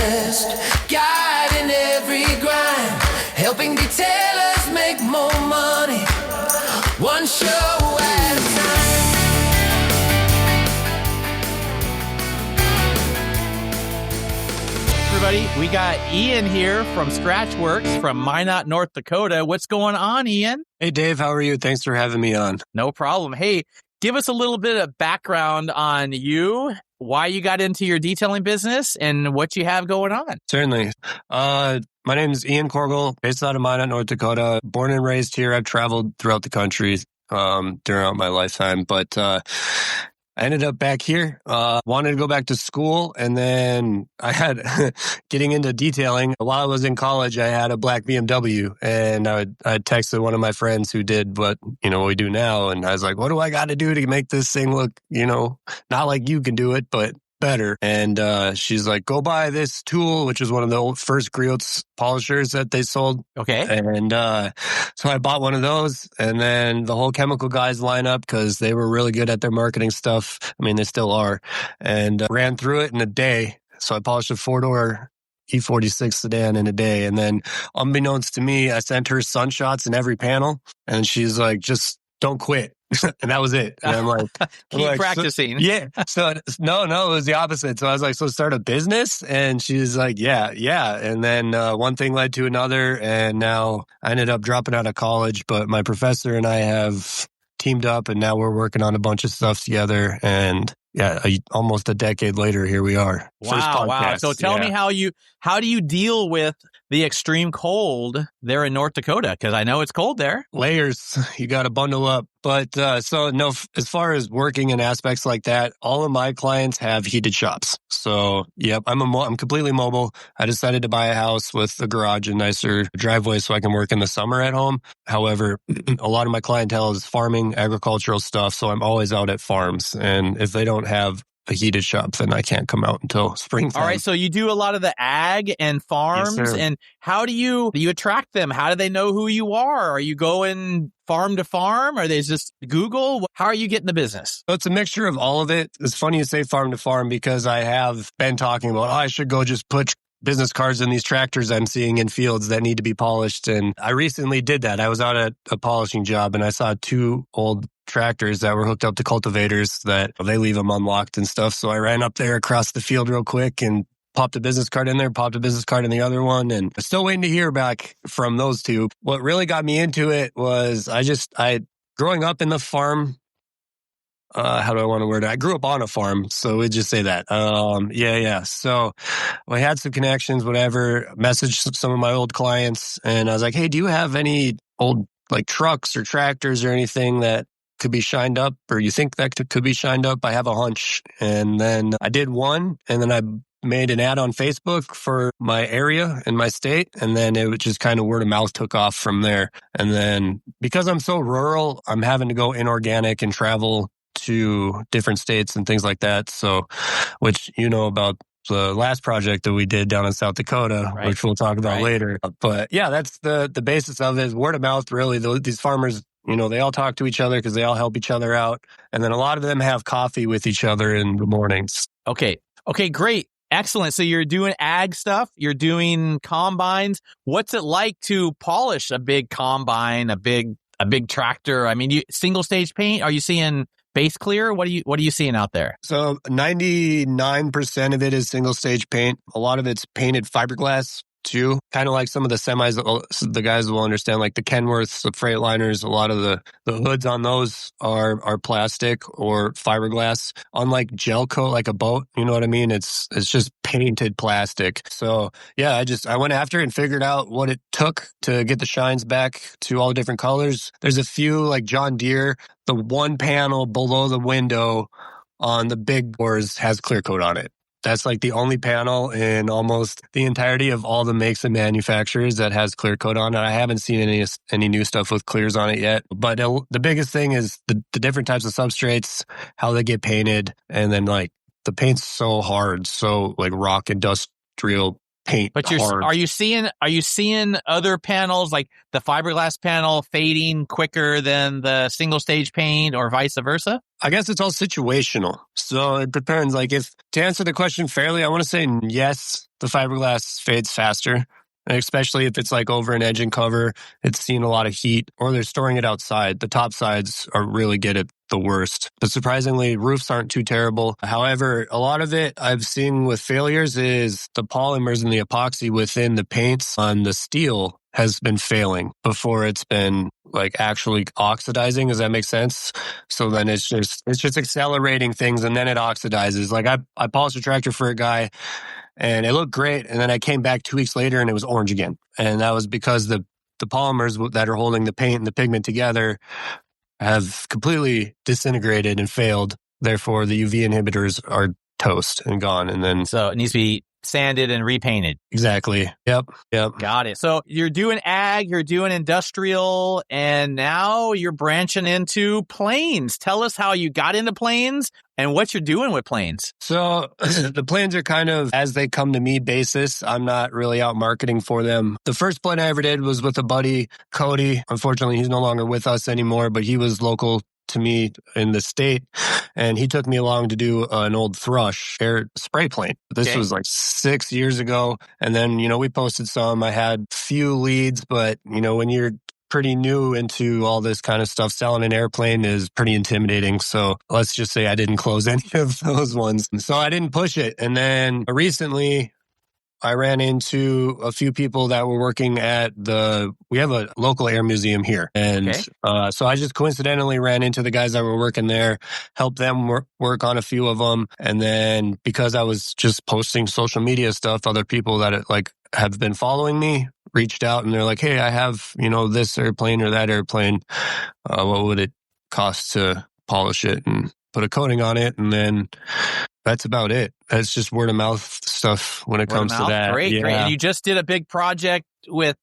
test, guiding every grind, helping detailers make more money, one show at a time. Everybody, we got Ian here from Scratchworks from Minot, North Dakota. What's going on, Ian? Hey, Dave. How are you? Thanks for having me on. No problem. Hey, give us a little bit of background on you, why you got into your detailing business, and what you have going on. Certainly. My name is Ian Corgel, based out of Minot, North Dakota. Born and raised here. I've traveled throughout the country throughout my lifetime, but I ended up back here, wanted to go back to school, and then I had getting into detailing. While I was in college, I had a black BMW, and I texted one of my friends who did what we do now, and I was like, what do I got to do to make this thing look, not like you can do it, but better? And she's like, go buy this tool, which was one of the old first griots polishers that they sold. Okay. And so I bought one of those, and then the whole chemical guys line up because they were really good at their marketing stuff. I mean, they still are, and ran through it in a day. So I polished a 4-door E46 sedan in a day. And then unbeknownst to me, I sent her sunshots in every panel, and she's like, just don't quit. And that was it. And I'm like, keep practicing. So, yeah. So no, it was the opposite. So I was like, so start a business? And she's like, yeah. And then one thing led to another. And now I ended up dropping out of college, but my professor and I have teamed up, and now we're working on a bunch of stuff together. And yeah, almost a decade later, here we are. Wow. So tell me how do you deal with the extreme cold there in North Dakota? Because I know it's cold there. Layers. You got to bundle up. But as far as working in aspects like that, all of my clients have heated shops. So, yep, I'm completely mobile. I decided to buy a house with a garage and nicer driveway so I can work in the summer at home. However, a lot of my clientele is farming, agricultural stuff. So I'm always out at farms. And if they don't have a heated shop, then I can't come out until springtime. All right, so you do a lot of the ag and farms, yes, and how do you attract them? How do they know who you are? Are you going farm to farm? Are they just Google? How are you getting the business? So it's a mixture of all of it. It's funny you say farm to farm because I have been talking about, I should go just put business cards in these tractors I'm seeing in fields that need to be polished. And I recently did that. I was out at a polishing job, and I saw 2 old tractors that were hooked up to cultivators that they leave them unlocked and stuff. So I ran up there across the field real quick and popped a business card in there, popped a business card in the other one, and I'm still waiting to hear back from those 2. What really got me into it was growing up in the farm. How do I want to word it? I grew up on a farm, so we'd just say that. Yeah. So I had some connections, whatever, messaged some of my old clients, and I was like, hey, do you have any old like trucks or tractors or anything that could be shined up, or you think that could be shined up? I have a hunch. And then I did one, and then I made an ad on Facebook for my area in my state, and then it was just kind of word of mouth took off from there. And then because I'm so rural, I'm having to go inorganic and travel to different states and things like that. So, which about the last project that we did down in South Dakota, right, which we'll talk about later. But yeah, that's the basis of it, is word of mouth. Really, these farmers, they all talk to each other because they all help each other out. And then a lot of them have coffee with each other in the mornings. Okay, great. Excellent. So you're doing ag stuff. You're doing combines. What's it like to polish a big combine, a big tractor? I mean, single stage paint? Are you seeing base clear? What are you seeing out there? So 99% of it is single stage paint. A lot of it's painted fiberglass too. Kind of like some of the semis, the guys will understand, like the Kenworths, the Freightliners. A lot of the hoods on those are plastic or fiberglass. Unlike gel coat, like a boat, you know what I mean? It's just painted plastic. So yeah, I went after it and figured out what it took to get the shines back to all different colors. There's a few, like John Deere, the one panel below the window on the big doors has clear coat on it. That's like the only panel in almost the entirety of all the makes and manufacturers that has clear coat on it. I haven't seen any new stuff with clears on it yet. But the biggest thing is the different types of substrates, how they get painted, and then like the paint's so hard, so like rock industrial paint But hard. are you seeing other panels like the fiberglass panel fading quicker than the single stage paint or vice versa? I guess it's all situational. So it depends. Like to answer the question fairly, I want to say yes, the fiberglass fades faster. Especially if it's like over an edge and cover, it's seeing a lot of heat, or they're storing it outside. The top sides are really get it the worst. But surprisingly, roofs aren't too terrible. However, a lot of it I've seen with failures is the polymers and the epoxy within the paints on the steel has been failing before it's been like actually oxidizing. Does that make sense? So then it's just accelerating things, and then it oxidizes. Like I polished a tractor for a guy, and it looked great. And then I came back 2 weeks later and it was orange again. And that was because the polymers that are holding the paint and the pigment together have completely disintegrated and failed. Therefore, the UV inhibitors are toast and gone. And then So it needs to be sanded and repainted. Exactly. Yep. Got it. So you're doing ag, you're doing industrial, and now you're branching into planes. Tell us how you got into planes and what you're doing with planes. So the planes are kind of as they come to me basis. I'm not really out marketing for them. The first plane I ever did was with a buddy, Cody. Unfortunately, he's no longer with us anymore, but he was local to me in the state, and he took me along to do an old Thrush air spray plane. This was like 6 years ago. And then, we posted some. I had few leads, but, when you're pretty new into all this kind of stuff, selling an airplane is pretty intimidating. So let's just say I didn't close any of those ones. So I didn't push it. And then recently, I ran into a few people that were working at we have a local air museum here. And so I just coincidentally ran into the guys that were working there, helped them work on a few of them. And then because I was just posting social media stuff, other people that have been following me reached out and they're like, hey, I have, this airplane or that airplane. What would it cost to polish it and put a coating on it? And then that's about it. That's just word of mouth stuff when it comes to that. Great. And you just did a big project with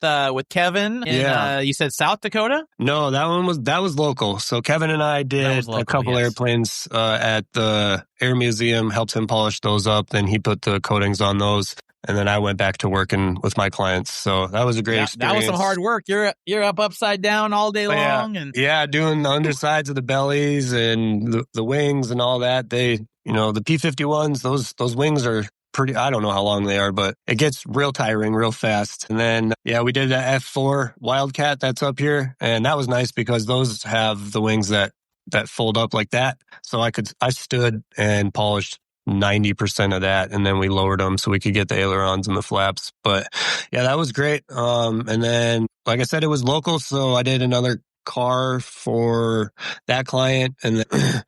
Kevin in, you said South Dakota? No, that was local. So Kevin and I did a couple airplanes at the Air Museum, helped him polish those up. Then he put the coatings on those. And then I went back to working with my clients. So that was a great experience. That was some hard work. You're up upside down all day long. And doing the undersides of the bellies and the wings and all that. The P-51s, those wings are pretty, I don't know how long they are, but it gets real tiring real fast. And then, we did an F4 Wildcat that's up here. And that was nice because those have the wings that fold up like that. So I stood and polished 90% of that, and then we lowered them so we could get the ailerons and the flaps. But that was great. And then, like I said, it was local, so I did another car for that client, and then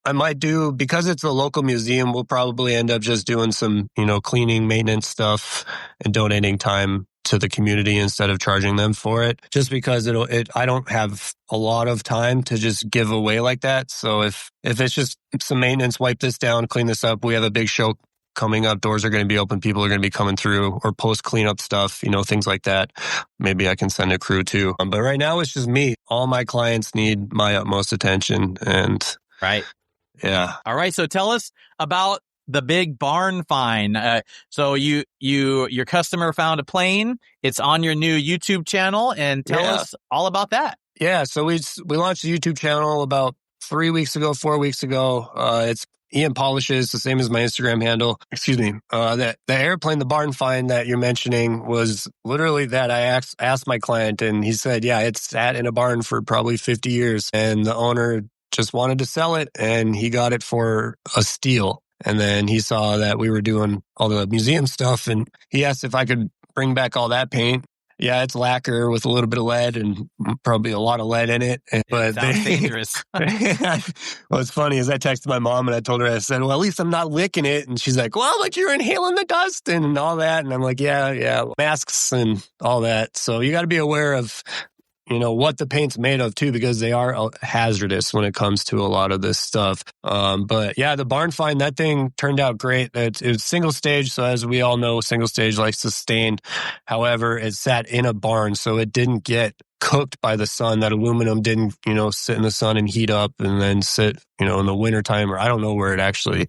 I might do, because it's a local museum, we'll probably end up just doing some, cleaning, maintenance stuff and donating time to the community instead of charging them for it, just because I don't have a lot of time to just give away like that. So if it's just some maintenance, wipe this down, clean this up, we have a big show coming up, doors are going to be open, people are going to be coming through, or post cleanup stuff, things like that. Maybe I can send a crew too. But right now it's just me. All my clients need my utmost attention. And right. Yeah. All right. So tell us about the big barn find. So your customer found a plane. It's on your new YouTube channel, and tell us all about that. Yeah. So we launched the YouTube channel about 4 weeks ago. It's Ian Polishes, the same as my Instagram handle. Excuse me. The airplane, the barn find that you're mentioning was literally that. I asked my client, and he said, it sat in a barn for probably 50 years, and the owner just wanted to sell it, and he got it for a steal. And then he saw that we were doing all the museum stuff, and he asked if I could bring back all that paint. Yeah, it's lacquer with a little bit of lead and probably a lot of lead in it. But sounds dangerous. What's funny is I texted my mom and I told her, I said, well, at least I'm not licking it. And she's like, well, like you're inhaling the dust and all that. And I'm like, yeah, masks and all that. So you got to be aware of what the paint's made of too, because they are hazardous when it comes to a lot of this stuff. But the barn find, that thing turned out great. It was single stage. So as we all know, single stage like sustained. However, it sat in a barn, so it didn't get cooked by the sun. That aluminum didn't, sit in the sun and heat up and then sit, in the wintertime, or I don't know where it actually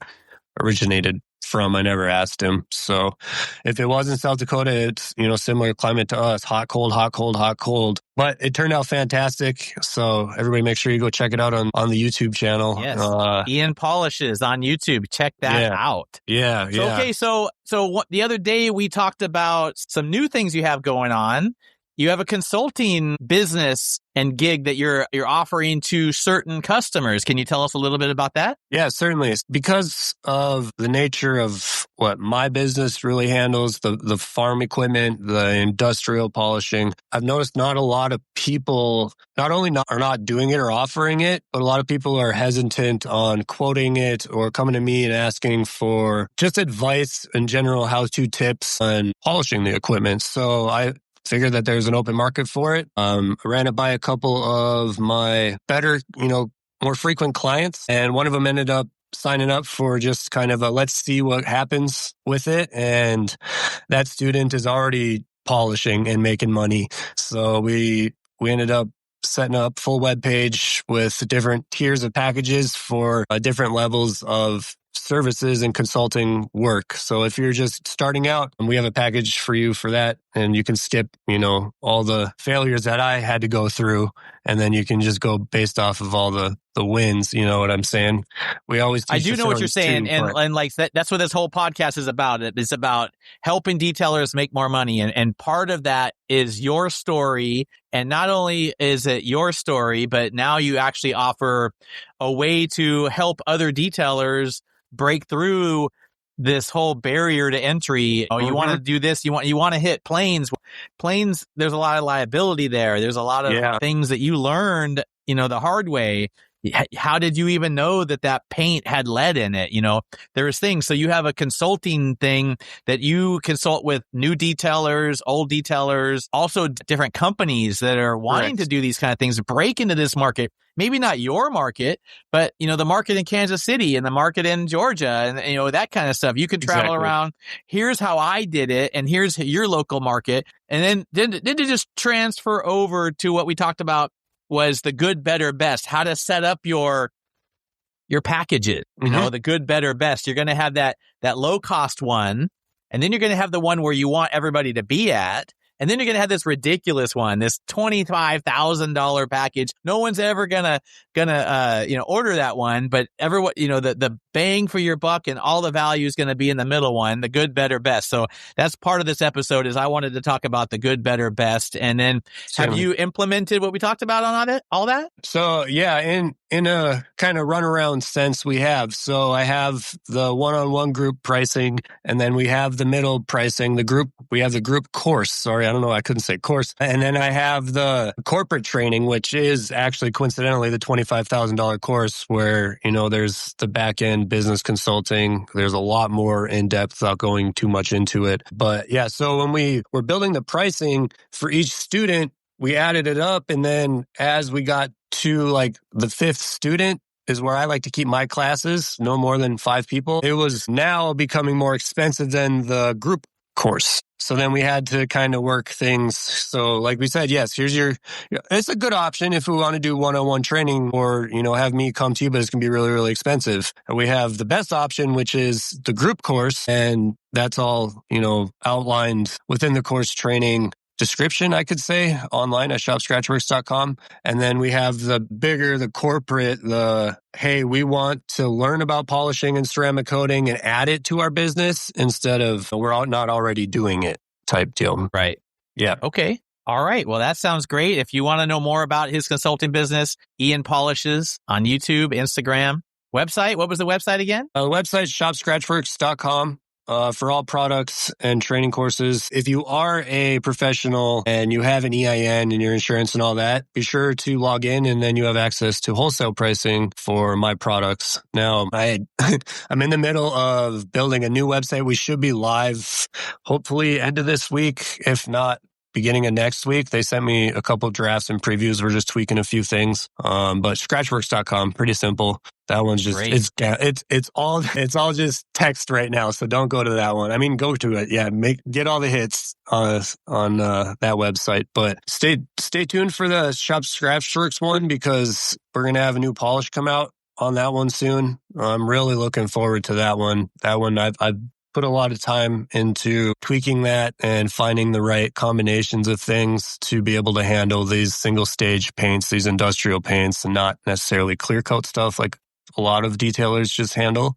originated from. I never asked him. So if it was in South Dakota, it's, similar climate to us, hot, cold, hot, cold, hot, cold. But it turned out fantastic. So everybody make sure you go check it out on the YouTube channel. Yes. Ian Polishes on YouTube. Check that out. Yeah. So, okay. So the other day we talked about some new things you have going on. You have a consulting business and gig that you're offering to certain customers. Can you tell us a little bit about that? Yeah, certainly. It's because of the nature of what my business really handles, the farm equipment, the industrial polishing. I've noticed not a lot of people not only are not doing it or offering it, but a lot of people are hesitant on quoting it or coming to me and asking for just advice in general, how-to tips on polishing the equipment. So I figured that there's an open market for it. I ran it by a couple of my better, more frequent clients, and one of them ended up signing up for just kind of a let's see what happens with it. And that student is already polishing and making money. So we ended up setting up full web page with different tiers of packages for different levels of services and consulting work. So if you're just starting out, we have a package for you for that, and you can skip, all the failures that I had to go through, and then you can just go based off of all the wins. You know what I'm saying? We always teach I do know what you're saying, too, and like that's what this whole podcast is about. It's about helping detailers make more money, and part of that is your story. And not only is it your story, but now you actually offer a way to help other detailers break through this whole barrier to entry. Oh, you want to do this? You want to hit planes. There's a lot of liability there. There's a lot of things that you learned, the hard way. How did you even know that paint had lead in it? There's things. So you have a consulting thing that you consult with new detailers, old detailers, also different companies that are wanting to do these kind of things, break into this market. Maybe not your market, but, the market in Kansas City and the market in Georgia and, that kind of stuff. You can travel around. Here's how I did it. And here's your local market. And then to just transfer over to what we talked about was the good, better, best, how to set up your packages, the good, better, best. You're going to have that low cost one. And then you're going to have the one where you want everybody to be at. And then you're going to have this ridiculous one, this $25,000 package. No one's ever gonna order that one, but everyone, the bang for your buck and all the value is going to be in the middle one, the good, better, best. So that's part of this episode is I wanted to talk about the good, better, best. And then have you implemented what we talked about on all that? So yeah, in a kind of runaround sense, we have. So I have the one-on-one group pricing, and then we have the middle pricing, we have the group course. Sorry, I don't know. I couldn't say course. And then I have the corporate training, which is actually coincidentally the $25,000 course where, there's the back end business consulting. There's a lot more in depth without going too much into it. But yeah, so when we were building the pricing for each student, we added it up. And then as we got to like the fifth student is where I like to keep my classes, no more than 5 people. It was now becoming more expensive than the group course. So then we had to kind of work things. So like we said, yes, it's a good option if we want to do one-on-one training or, have me come to you, but it's going to be really, really expensive. And we have the best option, which is the group course. And that's all, outlined within the course training description, I could say, online at shopscratchworks.com. And then we have the bigger, the corporate, hey, we want to learn about polishing and ceramic coating and add it to our business instead of we're not already doing it type deal. Right. Yeah. Okay. All right. Well, that sounds great. If you want to know more about his consulting business, Ian Polishes on YouTube, Instagram, website. What was the website again? The website, shopscratchworks.com. For all products and training courses. If you are a professional and you have an EIN and your insurance and all that, be sure to log in and then you have access to wholesale pricing for my products. Now, I'm in the middle of building a new website. We should be live hopefully end of this week, if not beginning of next week. They sent me a couple of drafts and previews. We're just tweaking a few things. But scratchworks.com, pretty simple. That one's just, it's all just text right now. So don't go to that one. I mean, go to it. Yeah. Get all the hits on that website, but stay tuned for the Shop Scratchworks one because we're going to have a new polish come out on that one soon. I'm really looking forward to that one. I've put a lot of time into tweaking that and finding the right combinations of things to be able to handle these single stage paints, these industrial paints, and not necessarily clear coat stuff like a lot of detailers just handle.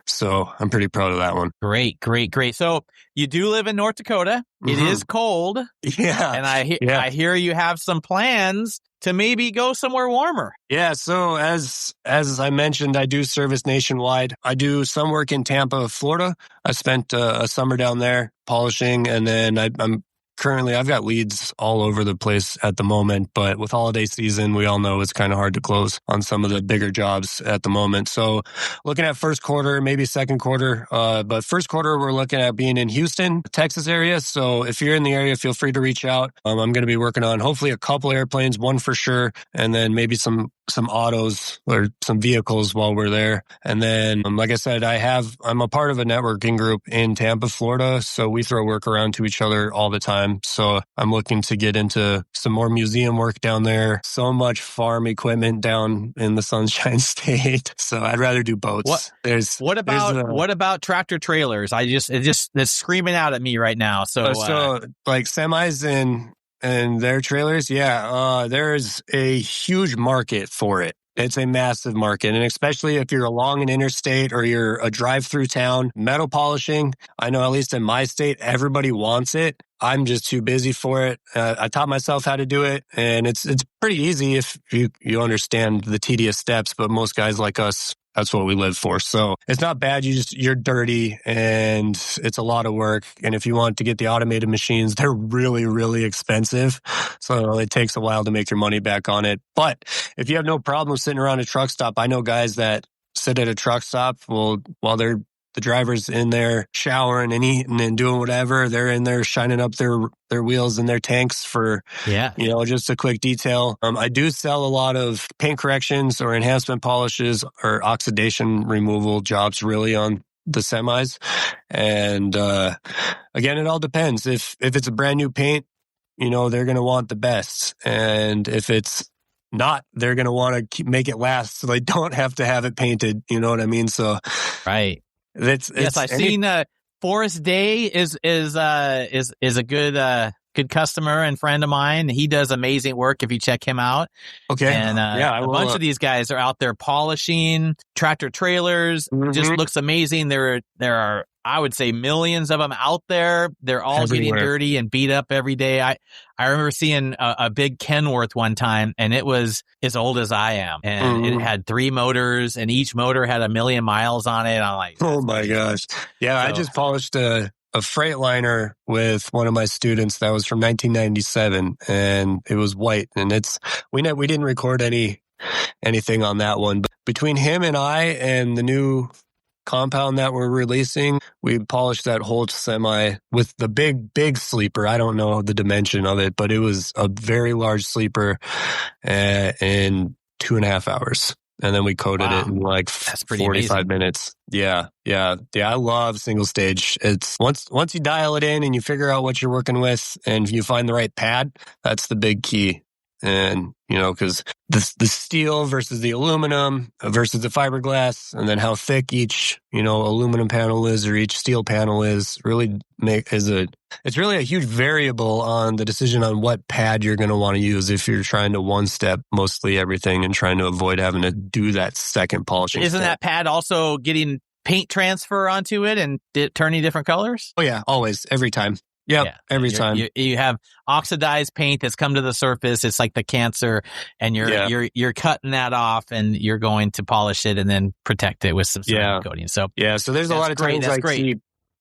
So I'm pretty proud of that one. Great. So you do live in North Dakota. It is cold. Yeah. And I hear you have some plans to maybe go somewhere warmer. Yeah. So as I mentioned, I do service nationwide. I do some work in Tampa, Florida. I spent a summer down there polishing, and then I've got leads all over the place at the moment, but with holiday season, we all know it's kind of hard to close on some of the bigger jobs at the moment. So looking at first quarter, maybe second quarter, but first quarter, we're looking at being in Houston, Texas area. So if you're in the area, feel free to reach out. I'm going to be working on hopefully a couple airplanes, one for sure, and then maybe some autos or some vehicles while we're there. And then, like I said, I'm a part of a networking group in Tampa, Florida. So we throw work around to each other all the time. So I'm looking to get into some more museum work down there. So much farm equipment down in the Sunshine State. So I'd rather do boats. What about tractor trailers? It's screaming out at me right now. So like semis and their trailers, there's a huge market for it. It's a massive market. And especially if you're along an interstate or you're a drive-through town, metal polishing, I know at least in my state, everybody wants it. I'm just too busy for it. I taught myself how to do it, and it's pretty easy if you understand the tedious steps, but most guys like us, that's what we live for. So it's not bad. You're dirty and it's a lot of work. And if you want to get the automated machines, they're really, really expensive. So it takes a while to make your money back on it. But if you have no problem sitting around a truck stop, I know guys that sit at a truck stop while the driver's in there showering and eating and doing whatever. They're in there shining up their wheels and their tanks for, just a quick detail. I do sell a lot of paint corrections or enhancement polishes or oxidation removal jobs really on the semis. And, again, it all depends. If it's a brand new paint, they're going to want the best. And if it's not, they're going to want to make it last so they don't have to have it painted. You know what I mean? So, right. I've seen Forrest Day is a good customer and friend of mine. He does amazing work if you check him out. Okay. And a bunch of these guys are out there polishing tractor trailers. Just looks amazing. There are, I would say, millions of them out there. They're all getting dirty and beat up every day. I remember seeing a big Kenworth one time, and it was as old as I am. And it had 3 motors, and each motor had 1 million miles on it. I'm like, oh my gosh. Yeah, so, I just polished a Freightliner with one of my students that was from 1997, and it was white. And we didn't record anything on that one. But between him and I and the new compound that we're releasing, we polished that whole semi with the big sleeper. I don't know the dimension of it, but it was a very large sleeper in 2.5 hours. And then we coated it in like 45 minutes. Yeah. I love single stage. It's once you dial it in and you figure out what you're working with and you find the right pad, that's the big key. And, because the steel versus the aluminum versus the fiberglass, and then how thick each, aluminum panel is or each steel panel is it's really a huge variable on the decision on what pad you're going to want to use if you're trying to one step mostly everything and trying to avoid having to do that second polishing. Isn't that pad also getting paint transfer onto it and turning different colors? Oh yeah, always, every time. Yep, every time. You have oxidized paint that's come to the surface. It's like the cancer, and you're cutting that off, and you're going to polish it and then protect it with some ceramic coating. So so there's a lot of times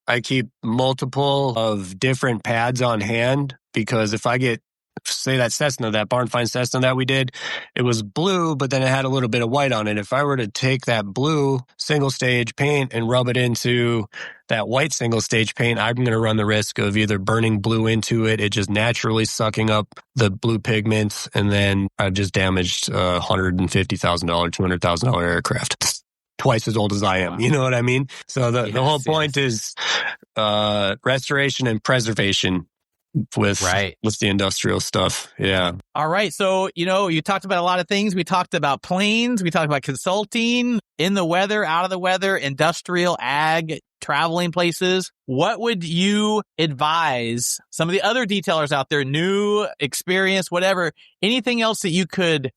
I keep multiple of different pads on hand, because if I get, say that barn find Cessna that we did, it was blue, but then it had a little bit of white on it. If I were to take that blue single stage paint and rub it into that white single stage paint, I'm going to run the risk of either burning blue into it just naturally sucking up the blue pigments, and then I've just damaged $150,000, $200,000 aircraft. It's twice as old as I am. You know what I mean? So the whole point is restoration and preservation. with Right. the industrial stuff. Yeah. All right. So, you talked about a lot of things. We talked about planes. We talked about consulting, in the weather, out of the weather, industrial, ag, traveling places. What would you advise some of the other detailers out there, new experience, whatever, anything else that you could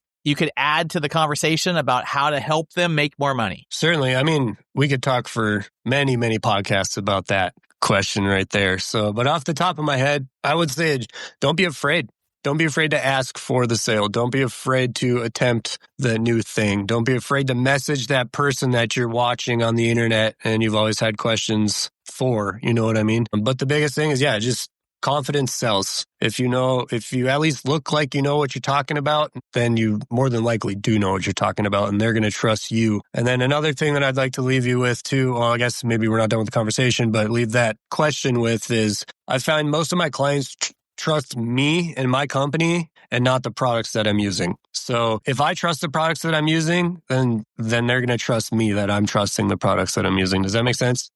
add to the conversation about how to help them make more money? Certainly. I mean, we could talk for many, many podcasts about that question right there. So, but off the top of my head, I would say, don't be afraid. Don't be afraid to ask for the sale. Don't be afraid to attempt the new thing. Don't be afraid to message that person that you're watching on the internet and you've always had questions for, you know what I mean? But the biggest thing is, just confidence sells. If you at least look like you know what you're talking about, then you more than likely do know what you're talking about, and they're going to trust you. And then another thing that I'd like to leave you with too, well, I guess maybe we're not done with the conversation, but leave that question with is, I find most of my clients trust me and my company and not the products that I'm using. So if I trust the products that I'm using, then they're going to trust me that I'm trusting the products that I'm using. Does that make sense?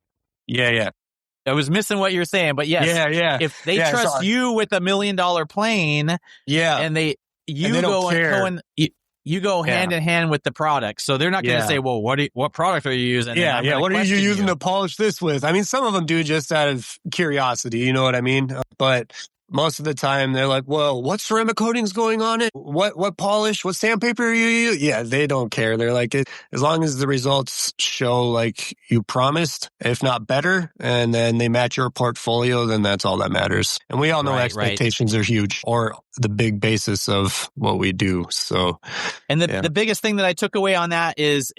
Yeah. I was missing what you're saying, but yes. Yeah. If they trust you with $1 million plane, and you go hand in hand with the product, so they're not going to say, "Well, what product are you using?" What are you using to polish this with? I mean, some of them do just out of curiosity, you know what I mean? But most of the time, they're like, "Well, what ceramic coating's going on it? What polish? What sandpaper are you using?" Yeah, they don't care. They're like, as long as the results show like you promised, if not better, and then they match your portfolio, then that's all that matters. And we all know expectations are huge, or the big basis of what we do. So, and the biggest thing that I took away on that is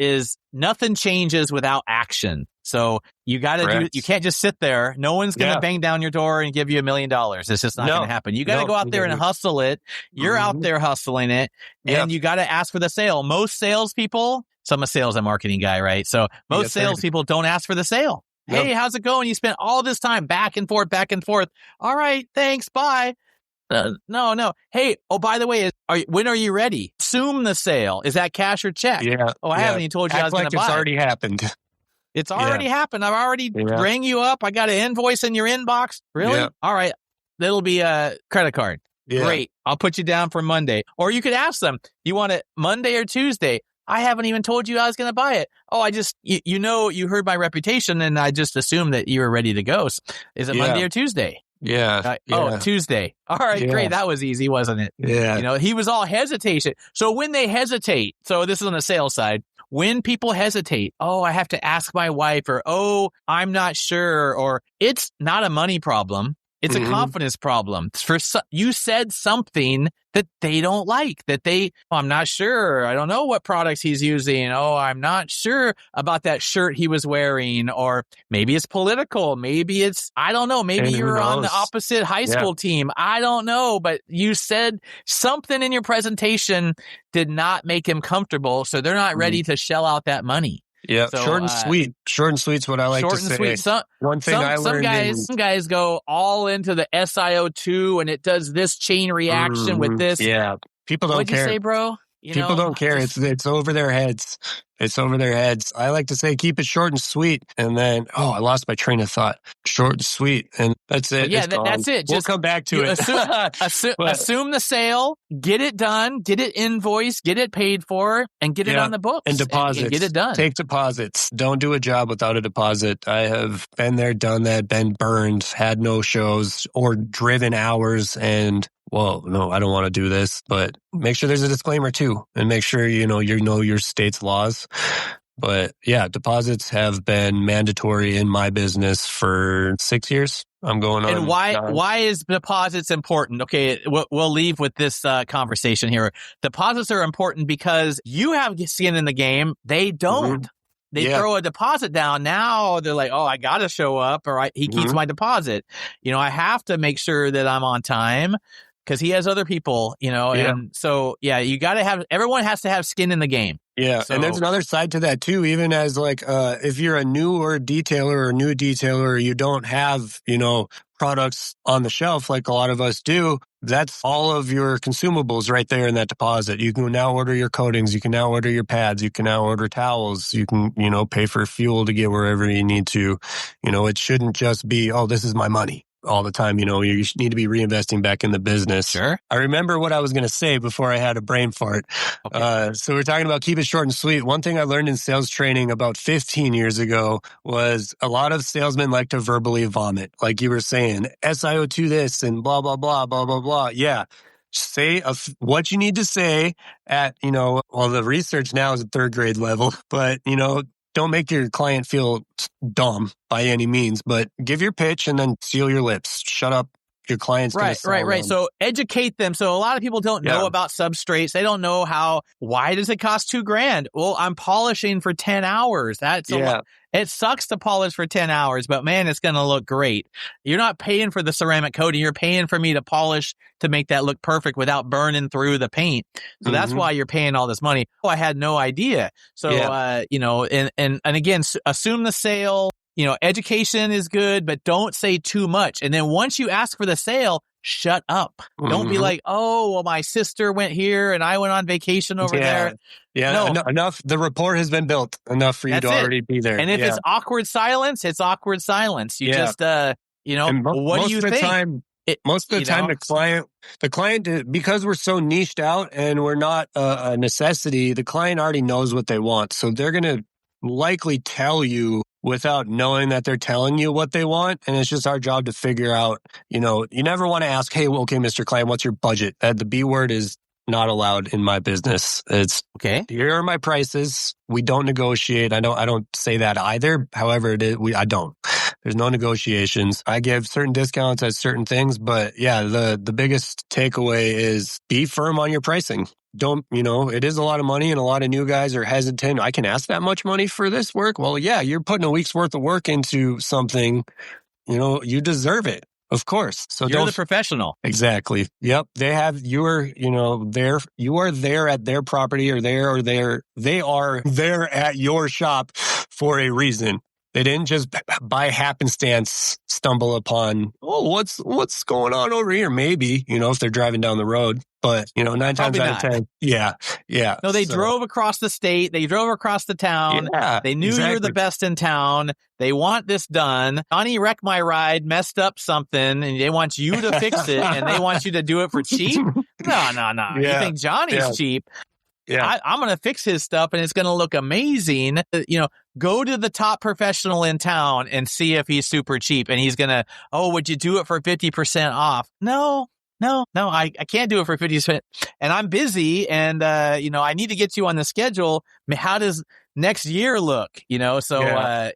nothing changes without action. So you got to you can't just sit there. No one's going to bang down your door and give you $1 million. It's just not going to happen. You got to go out there and hustle it. You're out there hustling it, and you got to ask for the sale. Most salespeople, so I'm a sales and marketing guy, right? So most salespeople don't ask for the sale. Yep. Hey, how's it going? You spent all this time back and forth. All right, thanks, bye. No. Hey, by the way, when are you ready? Assume the sale. Is that cash or check? Yeah. Oh, I haven't even told you I was going to buy. It's already happened. It's already happened. I've already rang you up. I got an invoice in your inbox. Really? Yeah. All right. That'll be a credit card. Yeah. Great. I'll put you down for Monday. Or you could ask them, you want it Monday or Tuesday? I haven't even told you I was going to buy it. Oh, I just, you heard my reputation and I just assumed that you were ready to go. Is it Monday or Tuesday? Yeah. Oh, Tuesday. All right, great. That was easy, wasn't it? Yeah. He was all hesitation. So when they hesitate, so this is on the sales side, when people hesitate, oh, I have to ask my wife, or, oh, I'm not sure, or it's not a money problem. It's a confidence problem. You said something that they don't like, I'm not sure. I don't know what products he's using. Oh, I'm not sure about that shirt he was wearing. Or maybe it's political. Maybe I don't know. Maybe you're on the opposite high school team. I don't know. But you said something in your presentation did not make him comfortable. So they're not ready to shell out that money. Yeah, so, short and sweet. Short and sweet's what I like to say. Sweet. One thing I learned some guys go all into the SiO2 and it does this chain reaction with this. Yeah, people don't care. What'd you say, bro? People don't care. It's over their heads. It's over their heads. I like to say, keep it short and sweet. And then, I lost my train of thought. Short and sweet. And that's it. Yeah, that's it. We'll come back to it. Assume the sale, get it done, get it invoiced, get it paid for, and get it on the books. And deposits. And get it done. Take deposits. Don't do a job without a deposit. I have been there, done that, been burned, had no shows, or driven hours and, well, no, I don't want to do this, but make sure there's a disclaimer too, and make sure you know your state's laws. But yeah, deposits have been mandatory in my business for 6 years. I'm going on. And why is deposits important? Okay, we'll leave with this conversation here. Deposits are important because you have skin in the game. They don't. They throw a deposit down. Now they're like, oh, I got to show up, or he keeps my deposit. I have to make sure that I'm on time, because he has other people, and so, you got to have, everyone has to have skin in the game. Yeah. So, and there's another side to that too, even as like, if you're a newer detailer or new detailer, you don't have, products on the shelf like a lot of us do. That's all of your consumables right there in that deposit. You can now order your coatings. You can now order your pads. You can now order towels. You can, pay for fuel to get wherever you need to. It shouldn't just be, oh, this is my money. all the time. You know, you need to be reinvesting back in the business. Sure. I remember what I was going to say before I had a brain fart. Okay. So we're talking about keep it short and sweet. One thing I learned in sales training about 15 years ago was a lot of salesmen like to verbally vomit. Like you were saying, SIO2 this and blah, blah, blah, blah, blah, blah. Yeah. Say what you need to say at, you know, well, the research now is at third grade level, but, you know, don't make your client feel dumb by any means, but give your pitch and then seal your lips. Shut up. Your client's going to sell Right. them. So educate them. So a lot of people don't know about substrates. They don't know why does it cost $2,000? Well, I'm polishing for 10 hours. That's a lot. It sucks to polish for 10 hours, but man, it's going to look great. You're not paying for the ceramic coating. You're paying for me to polish to make that look perfect without burning through the paint. So that's why you're paying all this money. Oh, I had no idea. So, you know, and again, assume the sale. You know, education is good, but don't say too much. And then once you ask for the sale, shut up. Don't be like, oh, well, my sister went here and I went on vacation over there. Yeah, no. Enough. The rapport has been built enough for you to already be there. And if it's awkward silence, it's awkward silence. You just, you know, what do you think? Most of the time, the client, because we're so niched out and we're not a necessity, the client already knows what they want. So they're going to likely tell you without knowing that they're telling you what they want. And it's just our job to figure out, you know, you never want to ask, hey, well, okay, Mr. Client, what's your budget? The B word is not allowed in my business. It's okay. Here are my prices. We don't negotiate. I don't say that either. However, I don't. There's no negotiations. I give certain discounts at certain things, but yeah, the biggest takeaway is be firm on your pricing. Don't, you know, it is a lot of money and a lot of new guys are hesitant. I can ask that much money for this work. Well, yeah, you're putting a week's worth of work into something, you know, you deserve it. Of course. So you're the professional. Exactly. Yep. They have, you are there at their property they are there at your shop for a reason. They didn't just by happenstance stumble upon, what's going on over here? Maybe, you know, if they're driving down the road, but you know, 9 times out of 10. Yeah. No, they drove across the state. They drove across the town. Yeah, they knew you were the best in town. They want this done. Johnny wrecked my ride, messed up something, and they want you to fix it, and they want you to do it for cheap? No. Yeah. You think Johnny's cheap? Yeah. I'm going to fix his stuff, and it's going to look amazing. You know, go to the top professional in town and see if he's super cheap, and he's going to, would you do it for 50% off? No, I can't do it for 50%. And I'm busy and, you know, I need to get you on the schedule. How does next year look? You know, so,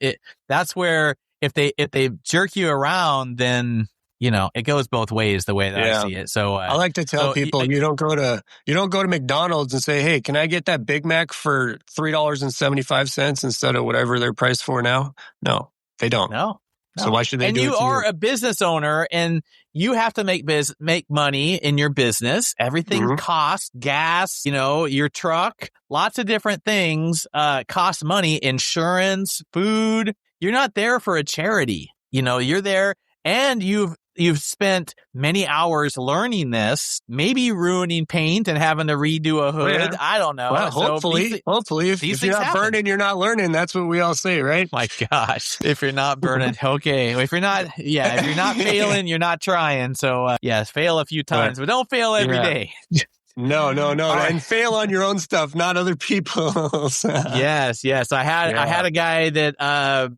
that's where if they jerk you around, then, you know, it goes both ways the way that I see it. So, I like to tell people you don't go to McDonald's and say, hey, can I get that Big Mac for $3.75 instead of whatever they're priced for now? No, they don't. No. So why should they do it? And you are a business owner and you have to make money in your business. Everything costs, gas, you know, your truck, lots of different things cost money, insurance, food. You're not there for a charity. You know, you're there and you've spent many hours learning this, maybe ruining paint and having to redo a hood. Yeah. I don't know. Well, hopefully, if you're not burning, you're not learning. That's what we all say, right? My gosh. If you're not burning, okay. If you're not failing, you're not trying. So, yes, fail a few times, but don't fail every day. No. And fail on your own stuff, not other people's. Yes. I had a guy that,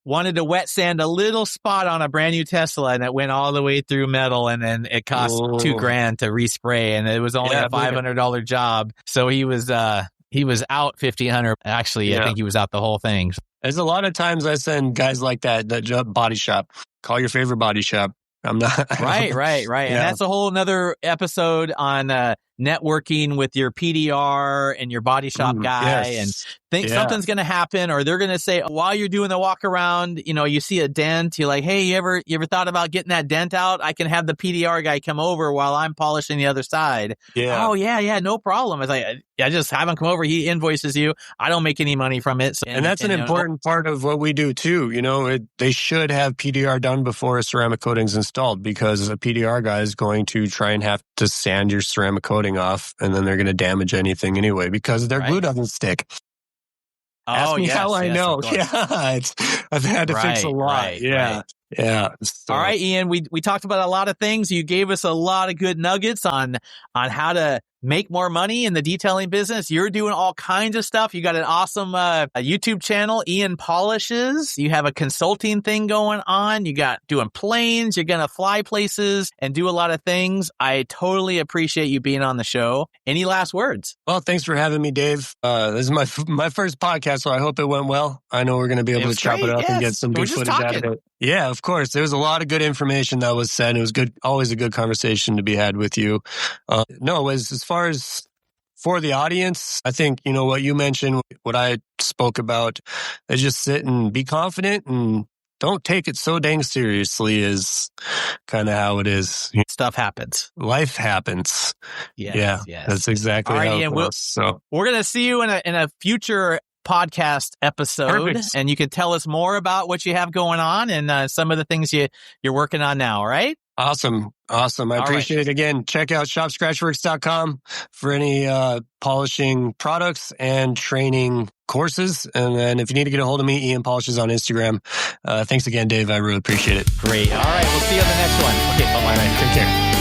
wanted to wet sand a little spot on a brand new Tesla, and it went all the way through metal, and then it cost $2,000 to respray, and it was only a $500 job. So he was out $1,500. Actually, I think he was out the whole thing. There's a lot of times I send guys like that body shop. Call your favorite body shop. I'm not right. Yeah. And that's a whole nother episode on networking with your PDR and your body shop guy, and think something's going to happen, or they're going to say while you're doing the walk around, you know, you see a dent, you're like, hey, you ever thought about getting that dent out? I can have the PDR guy come over while I'm polishing the other side. Yeah. Oh yeah, no problem. It's like, I just have him come over. He invoices you. I don't make any money from it. And that's an important part of what we do too. You know, they should have PDR done before a ceramic coating's installed, because a PDR guy is going to try and have to sand your ceramic coating off, and then they're going to damage anything anyway because their glue doesn't stick. Ask me how I know. Yeah, I've had to fix a lot. Yeah. So, All right, Ian, we talked about a lot of things. You gave us a lot of good nuggets on how to make more money in the detailing business. You're doing all kinds of stuff. You got an awesome a YouTube channel, Ian Polishes. You have a consulting thing going on. You got doing planes. You're going to fly places and do a lot of things. I totally appreciate you being on the show. Any last words? Well, thanks for having me, Dave. This is my first podcast, so I hope it went well. I know we're going to be able to chop it up and get some good footage out of it. Yeah, of course. There was a lot of good information that was said. It was good, always a good conversation to be had with you. No, as far as for the audience, I think, what you mentioned, what I spoke about, is just sit and be confident and don't take it so dang seriously is kind of how it is. Stuff happens. Life happens. Yes. That's exactly how it goes. So we're going to see you in a future podcast episode. Perfect. And you can tell us more about what you have going on and some of the things you're working on now. All right. Awesome. I appreciate it. Again, check out shopscratchworks.com for any polishing products and training courses. And then if you need to get a hold of me, Ian Polishes on Instagram. Thanks again, Dave. I really appreciate it. Great. All right. We'll see you on the next one. Okay. Bye-bye. All right. Take care.